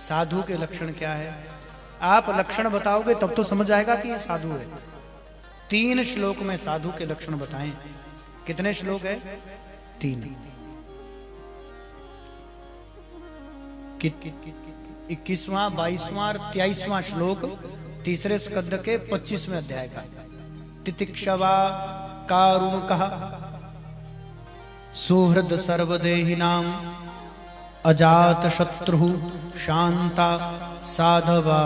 साधु के लक्षण क्या है? आप लक्षण बताओगे तब तो समझ आएगा कि ये साधु है। 3 श्लोक में साधु के लक्षण बताएं। कितने श्लोक है? 3। 21वां, 22वां और 23वां श्लोक तीसरे स्कंद के 25वें अध्याय का। तितिक्षवा कारुणकः सुहृद सर्वदेहिनां अजात शत्रु शांता साधवा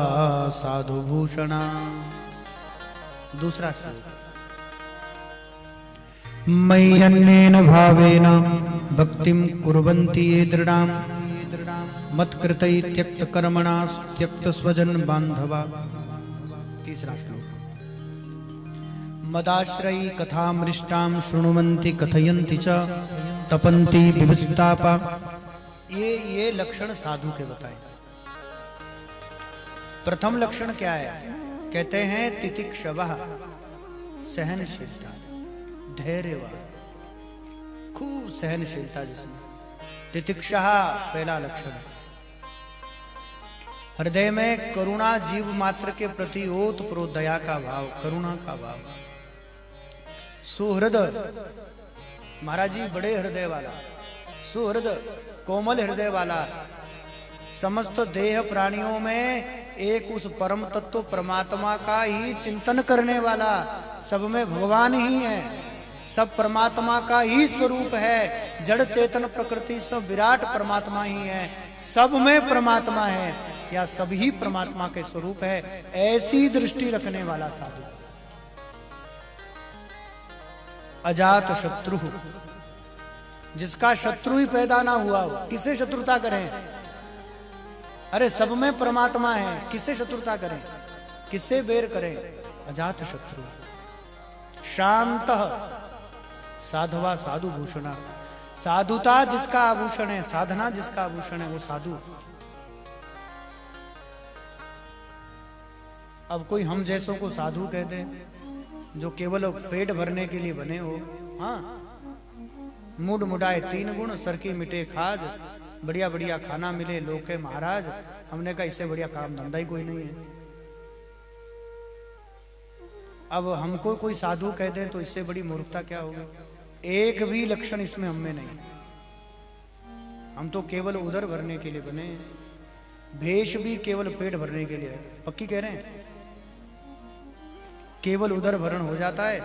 साधुभूषणा। दूसरा श्लोक। मय्यन्नेन भावेन भक्तिं कुर्वन्ति ये दृढां मत्कृतै त्यक्त कर्मणास् त्यक्त स्वजन बांधवा। तीसरा श्लोक। मदाश्रयी कथामृष्टां शृण्वन्ति कथयन्ति च तपन्ति विविस्तापा। ये लक्षण साधु के बताए। प्रथम लक्षण क्या है? कहते हैं तितिक्षवः, सहनशीलता, धैर्यवान, खूब सहनशीलता जिसमें। तितिक्षा पहला लक्षण है। हृदय में करुणा, जीव मात्र के प्रति ओत प्रोत, दया का भाव, करुणा का भाव। सुहृद, महाराज जी बड़े हृदय वाला, सुहृद कोमल हृदय वाला, समस्त देह प्राणियों में एक उस परम तत्व परमात्मा का ही चिंतन करने वाला, सब में भगवान ही है, सब परमात्मा का ही स्वरूप है। जड़ चेतन प्रकृति सब विराट परमात्मा ही है, सब में परमात्मा है या सभी परमात्मा के स्वरूप है, ऐसी दृष्टि रखने वाला साधु। अजात शत्रु, जिसका शत्रु ही पैदा ना हुआ हो, किससे शत्रुता करें? अरे सब में परमात्मा है, किससे शत्रुता करें, किससे बैर करें? अजात शत्रु। शांत साधवा साधु भूषणा, साधुता जिसका आभूषण है, साधना जिसका आभूषण है, वो साधु। अब कोई हम जैसों को साधु कह दे, जो केवल पेट भरने के लिए बने हो। हाँ, मूड मुडाए 3 गुण, सरकी मिटे खाज, बढ़िया बढ़िया खाना मिले, लोग है महाराज। हमने कहा इससे बढ़िया काम धंधा ही कोई नहीं है। अब हमको कोई साधु कह दे तो इससे बड़ी मूर्खता क्या होगी? एक भी लक्षण इसमें हमें नहीं। हम तो केवल उदर भरने के लिए बने, भेष भी केवल पेट भरने के लिए। पक्की कह रहे हैं? केवल उदर भरण हो जाता है,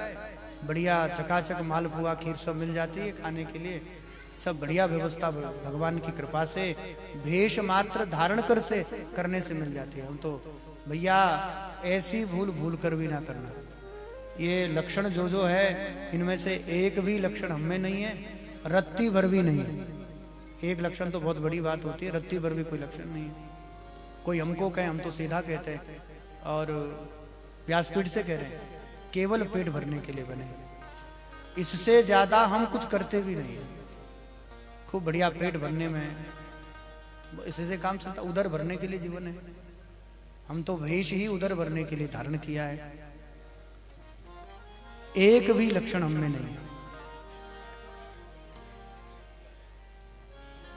बढ़िया चकाचक मालपुआ खीर सब मिल जाती है खाने के लिए, सब बढ़िया व्यवस्था भगवान की कृपा से भेष मात्र धारण करने से मिल जाती है। हम तो भैया ऐसी भूल कर भी ना करना। ये लक्षण जो है, इनमें से एक भी लक्षण हमें नहीं है, रत्ती भर भी नहीं है। एक लक्षण तो बहुत बड़ी बात होती है, रत्ती भर भी कोई लक्षण नहीं है। कोई हमको कहे, हम तो सीधा कहते हैं और व्यासपीठ से कह रहे हैं, केवल पेट भरने के लिए बने, इससे ज्यादा हम कुछ करते भी नहीं है। खूब बढ़िया पेट भरने में इससे काम चलता, उदर भरने के लिए जीवन है। हम तो भेष ही उदर भरने के लिए धारण किया है। एक भी लक्षण हमें नहीं है।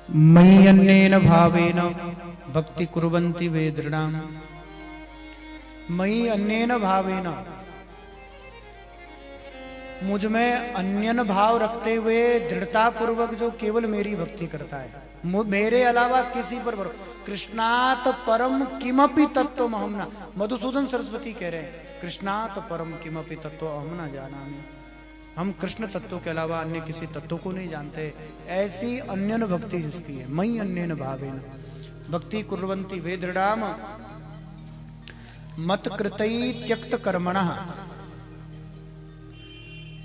मयि अन्येन भावेन भक्ति कुर्वन्ति वे दृढां। मयि अन्येन भावेन, मुझ में अन्यन भाव रखते हुए दृढ़ता पूर्वक जो केवल मेरी भक्ति करता है, मेरे अलावा किसी पर कृष्णात परम किमपि तत्व अहम न। मधुसूदन सरस्वती कह रहे हैं, कृष्णात परम किमपि तत्व अहम न जानामि। हम कृष्ण तत्व के अलावा अन्य किसी तत्व को नहीं जानते। ऐसी अन्यन भक्ति जिसकी है, मयि अन्येन भावेन भक्ति कुर्वन्ति वे दृढां मत कृतई त्यक्त कर्मणः।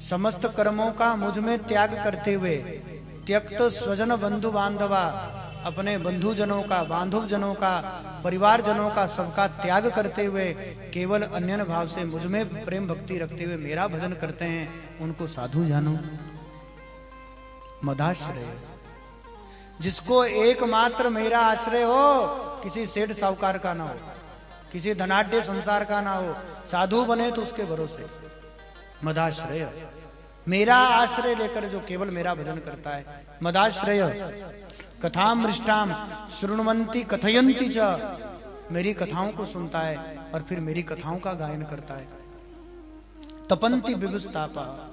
समस्त कर्मों का मुझ में त्याग करते हुए, त्यक्त स्वजन बंधु बांधवा, अपने बंधु जनों का, बांधव जनों का, परिवार जनों का सबका त्याग करते हुए केवल अन्यन भाव से मुझ में प्रेम भक्ति रखते हुए मेरा भजन करते हैं, उनको साधु जानो। मदाश्रय, जिसको एकमात्र मेरा आश्रय हो, किसी सेठ साहूकार का ना हो, किसी धनाढ्य संसार का ना हो, साधु बने तो उसके भरोसे। मदाश्रय, मेरा आश्रय लेकर जो केवल मेरा भजन करता है। मदाश्रय कथामृष्टाम शृण्वन्ति कथयन्ति च, मेरी कथाओं को सुनता है और फिर मेरी कथाओं का गायन करता है। तपन्ति विभुस्तापा,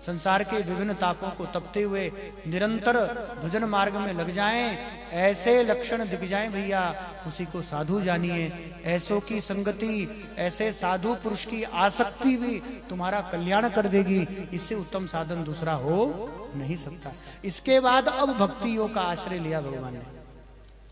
संसार के विभिन्न तापों को तपते हुए निरंतर भजन मार्ग में लग जाएं, ऐसे लक्षण दिख जाएं भैया, उसी को साधु जानिए। ऐसों की संगति, ऐसे साधु पुरुष की आसक्ति भी तुम्हारा कल्याण कर देगी। इससे उत्तम साधन दूसरा हो नहीं सकता। इसके बाद अब भक्ति योग का आश्रय लिया भगवान ने।